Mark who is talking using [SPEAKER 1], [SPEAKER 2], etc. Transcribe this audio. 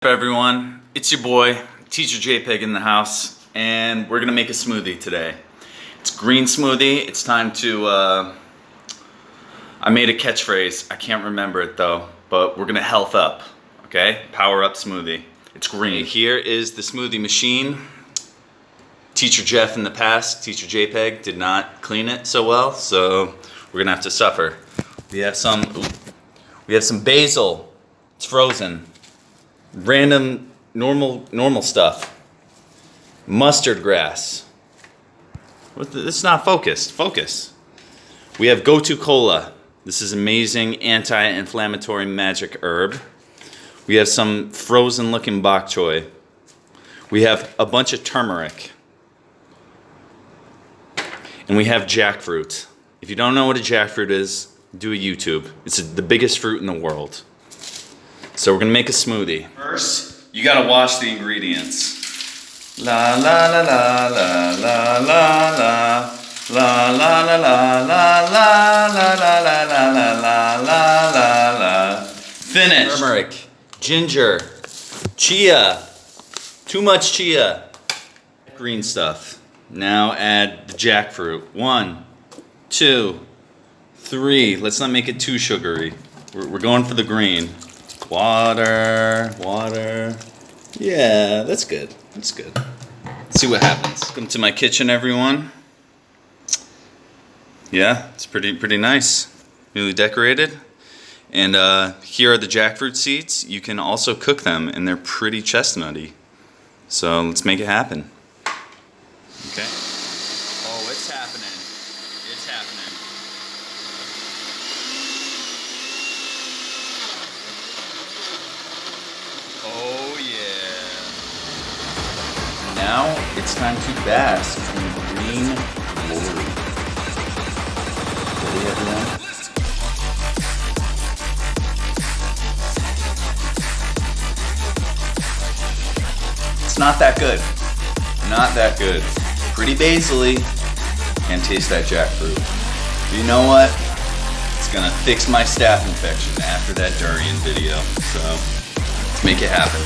[SPEAKER 1] Everyone, it's your boy Teacher Jpeg in the house, and we're gonna make a smoothie today. It's green smoothie. It's time to I made a catchphrase, I can't remember it though, but we're gonna health up, okay? Power up smoothie. It's green. Here is the smoothie machine. Teacher Jeff in the past, Teacher Jpeg, did not clean it so well, so we're gonna have to suffer. We have some basil. It's frozen. Random normal stuff. Mustard grass. This is not focused. Focus. We have Gotu Kola. This is amazing anti-inflammatory magic herb. We have some frozen looking bok choy. We have a bunch of turmeric. And we have jackfruit. If you don't know what a jackfruit is, do a YouTube. It's the biggest fruit in the world. So we're gonna make a smoothie. First, you gotta wash the ingredients. La la la la la la la la la la la la la la la la la la la la. Finish. Turmeric, ginger, chia. Too much chia. Green stuff. Now add the jackfruit. 1, 2, 3. Let's not make it too sugary. We're going for the green. Water. Yeah, that's good. That's good. Let's see what happens. Welcome to my kitchen, everyone. Yeah, it's pretty nice. Newly decorated. And here are the jackfruit seeds. You can also cook them, and they're pretty chestnutty. So let's make it happen. Okay. Oh, it's happening. It's happening. Oh yeah. Now it's time to bask in green glory. Ready, everyone? It's not that good. Not that good. Pretty basil-y. Can't taste that jackfruit. But you know what? It's gonna fix my staph infection after that durian video. So let's make it happen.